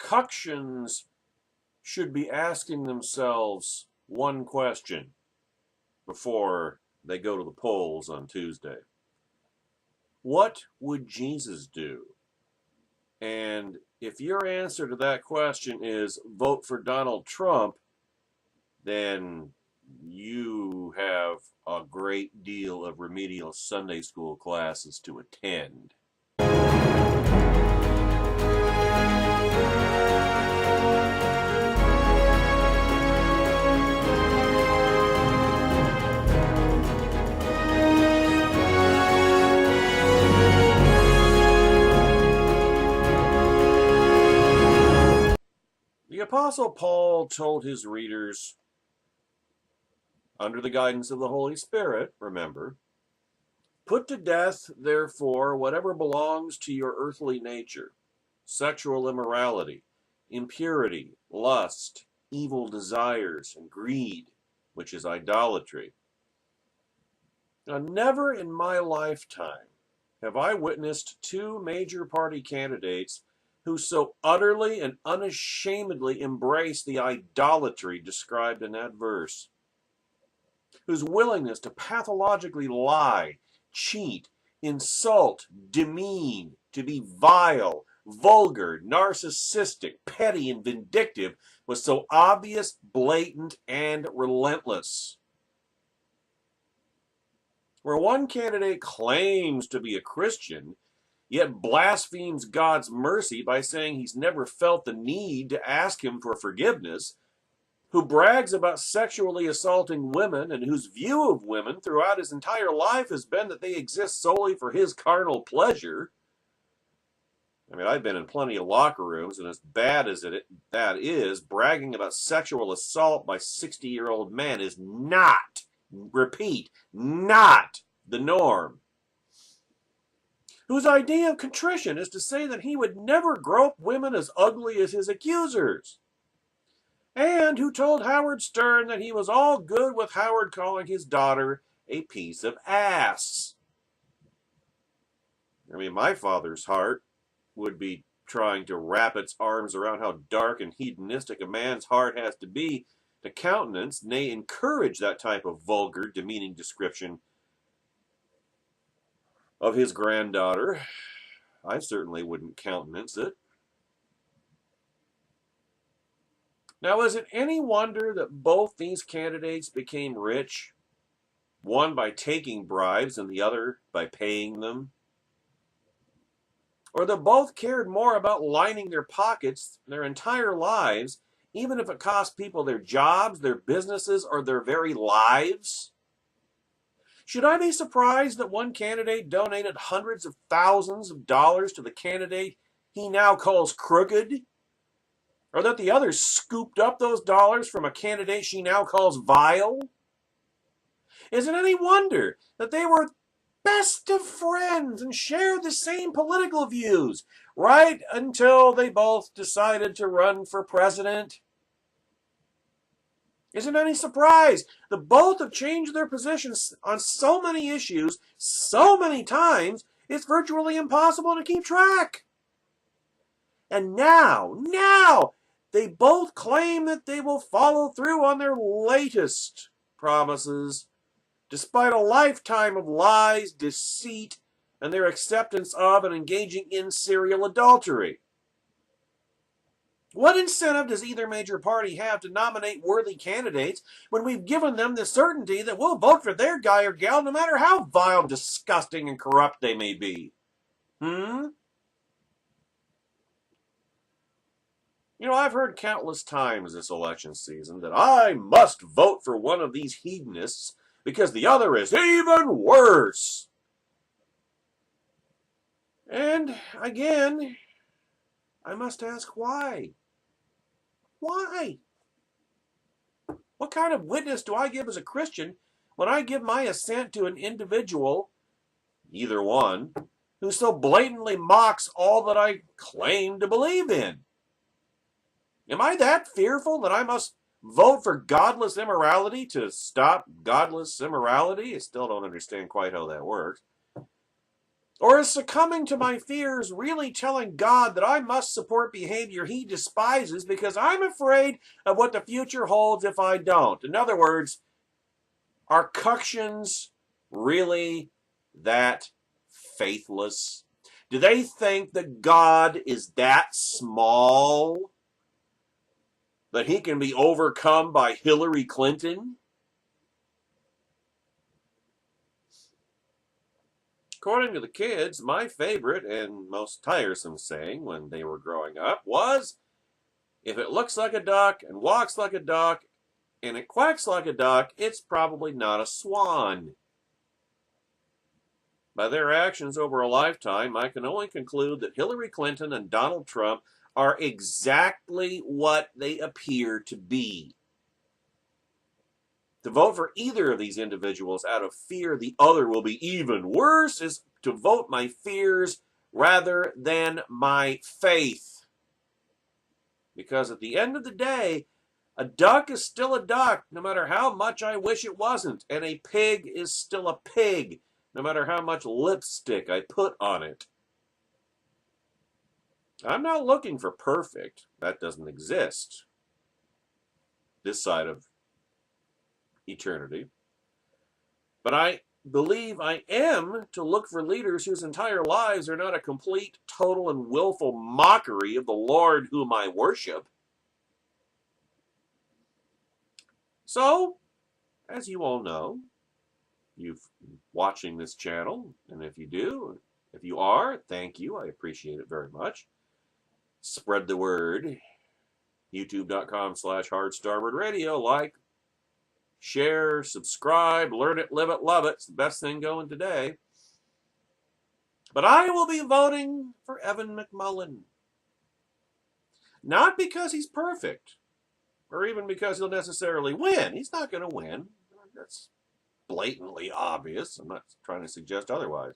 cuctions should be asking themselves one question before they go to the polls on Tuesday. What would Jesus do? And if your answer to that question is vote for Donald Trump, then you have a great deal of remedial Sunday school classes to attend. The Apostle Paul told his readers, under the guidance of the Holy Spirit, remember, put to death, therefore, whatever belongs to your earthly nature, sexual immorality, impurity, lust, evil desires, and greed, which is idolatry. Now, never in my lifetime have I witnessed two major party candidates who so utterly and unashamedly embrace the idolatry described in that verse, whose willingness to pathologically lie, cheat, insult, demean, to be vile, vulgar, narcissistic, petty, and vindictive was so obvious, blatant, and relentless. Where one candidate claims to be a Christian, yet blasphemes God's mercy by saying he's never felt the need to ask him for forgiveness, who brags about sexually assaulting women and whose view of women throughout his entire life has been that they exist solely for his carnal pleasure. I mean, I've been in plenty of locker rooms, and as bad as that is, bragging about sexual assault by 60-year-old men is not, repeat, not the norm. Whose idea of contrition is to say that he would never grope women as ugly as his accusers, and who told Howard Stern that he was all good with Howard calling his daughter a piece of ass. I mean, my father's heart would be trying to wrap its arms around how dark and hedonistic a man's heart has to be to countenance, nay, encourage that type of vulgar, demeaning description of his granddaughter. I certainly wouldn't countenance it. Now, is it any wonder that both these candidates became rich, one by taking bribes and the other by paying them? Or that both cared more about lining their pockets their entire lives, even if it cost people their jobs, their businesses, or their very lives? Should I be surprised that one candidate donated hundreds of thousands of dollars to the candidate he now calls crooked? Or that the other scooped up those dollars from a candidate she now calls vile? Is it any wonder that they were best of friends and shared the same political views right until they both decided to run for president? Isn't any surprise that both have changed their positions on so many issues so many times it's virtually impossible to keep track? And now, they both claim that they will follow through on their latest promises, despite a lifetime of lies, deceit, and their acceptance of and engaging in serial adultery. What incentive does either major party have to nominate worthy candidates when we've given them the certainty that we'll vote for their guy or gal no matter how vile, disgusting, and corrupt they may be? You know, I've heard countless times this election season that I must vote for one of these hedonists because the other is even worse. And again, I must ask why? Why? What kind of witness do I give as a Christian when I give my assent to an individual, either one, who so blatantly mocks all that I claim to believe in? Am I that fearful that I must vote for godless immorality to stop godless immorality? I still don't understand quite how that works. Or is succumbing to my fears really telling God that I must support behavior he despises because I'm afraid of what the future holds if I don't? In other words, are cuctions really that faithless? Do they think that God is that small that he can be overcome by Hillary Clinton? According to the kids, my favorite and most tiresome saying when they were growing up was, if it looks like a duck and walks like a duck and it quacks like a duck, it's probably not a swan. By their actions over a lifetime, I can only conclude that Hillary Clinton and Donald Trump are exactly what they appear to be. To vote for either of these individuals out of fear the other will be even worse is to vote my fears rather than my faith. Because at the end of the day, a duck is still a duck, no matter how much I wish it wasn't. And a pig is still a pig, no matter how much lipstick I put on it. I'm not looking for perfect. That doesn't exist this side of eternity. But I believe I am to look for leaders whose entire lives are not a complete, total, and willful mockery of the Lord whom I worship. So, as you all know, you've been watching this channel, and if you are, thank you. I appreciate it very much. Spread the word. YouTube.com/HardStarboardRadio. Like, share, subscribe, learn it, live it, love it. It's the best thing going today. But I will be voting for Evan McMullin. Not because he's perfect, or even because he'll necessarily win. He's not going to win. That's blatantly obvious. I'm not trying to suggest otherwise.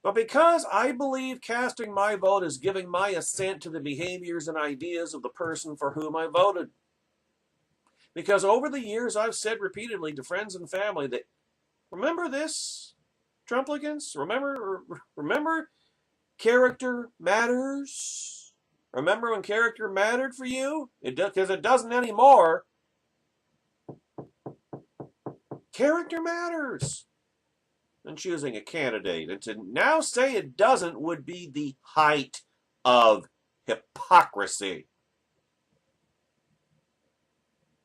But because I believe casting my vote is giving my assent to the behaviors and ideas of the person for whom I voted. Because over the years, I've said repeatedly to friends and family that, remember this, Trumplicans? Remember character matters? Remember when character mattered for you? Because it doesn't anymore. Character matters. And choosing a candidate. And to now say it doesn't would be the height of hypocrisy.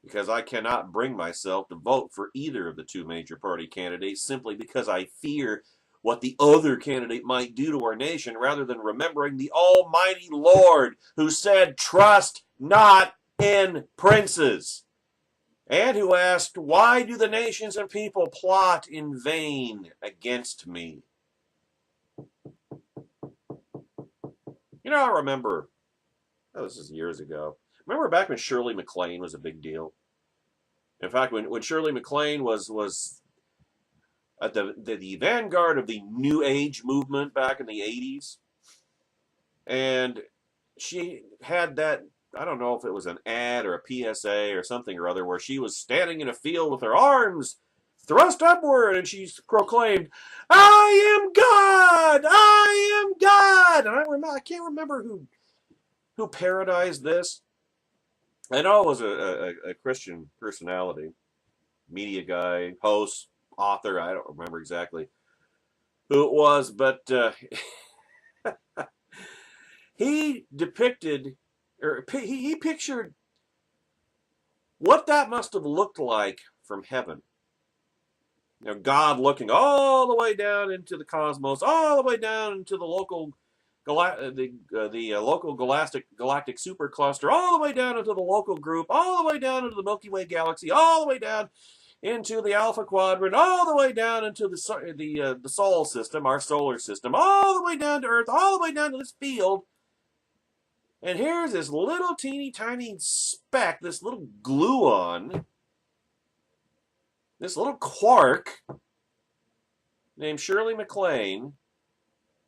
Because I cannot bring myself to vote for either of the two major party candidates simply because I fear what the other candidate might do to our nation rather than remembering the almighty Lord who said, trust not in princes. And who asked, why do the nations and people plot in vain against me? You know, I remember, this is years ago. Remember back when Shirley MacLaine was a big deal? In fact, when Shirley MacLaine was at the vanguard of the New Age movement back in the 80s, and she had that, I don't know if it was an ad or a PSA or something or other, where she was standing in a field with her arms thrust upward, and she proclaimed, I am God! I am God! And I can't remember who parodied this. I know it was a Christian personality, media guy, host, author, I don't remember exactly who it was, but he depicted, or he pictured what that must have looked like from heaven. You know, God looking all the way down into the cosmos, all the way down into the local local galactic supercluster, all the way down into the local group, all the way down into the Milky Way galaxy, all the way down into the Alpha Quadrant, all the way down into the Sol system, our solar system, all the way down to Earth, all the way down to this field. And here's this little teeny tiny speck, this little gluon, this little quark named Shirley MacLaine,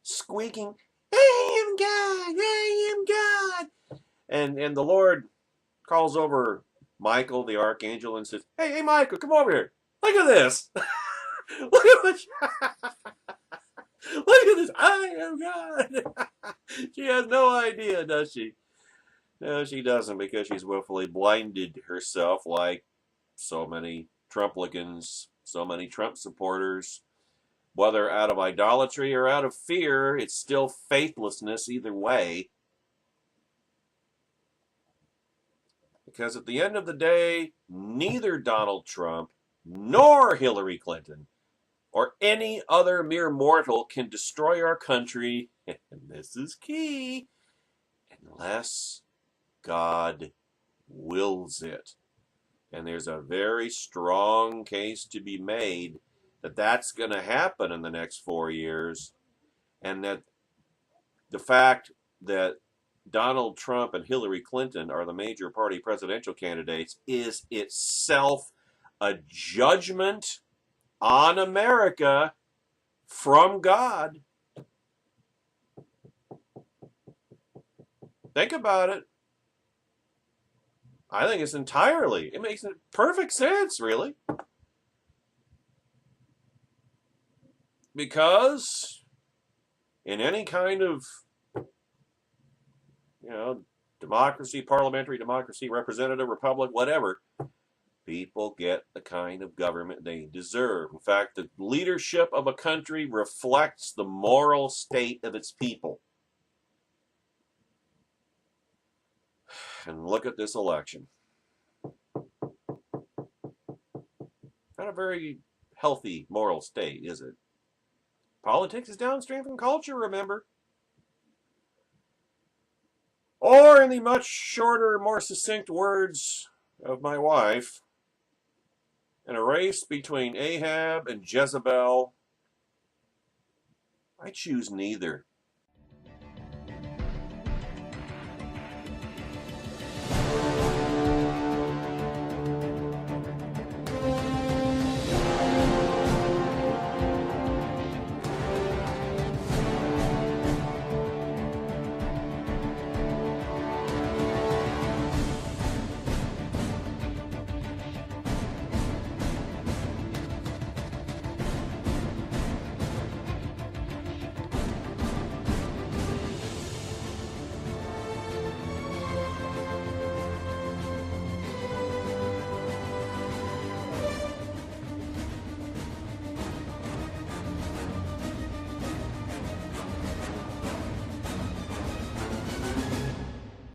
squeaking, I am God, I am God. And the Lord calls over Michael, the archangel, and says, hey, Michael, come over here. Look at this. Look at what Look at this. I am God. She has no idea, does she? No, she doesn't, because she's willfully blinded herself like so many Trumplicans, so many Trump supporters. Whether out of idolatry or out of fear, it's still faithlessness either way. Because at the end of the day, neither Donald Trump nor Hillary Clinton or any other mere mortal can destroy our country, and this is key, unless God wills it. And there's a very strong case to be made that that's going to happen in the next 4 years, and that the fact that Donald Trump and Hillary Clinton are the major party presidential candidates is itself a judgment on America from God. Think about it. I think it makes perfect sense, really. Because in any kind of, democracy, parliamentary democracy, representative republic, whatever, people get the kind of government they deserve. In fact, the leadership of a country reflects the moral state of its people. And look at this election. Not a very healthy moral state, is it? Politics is downstream from culture, remember? Or, in the much shorter, more succinct words of my wife, in a race between Ahab and Jezebel, I choose neither.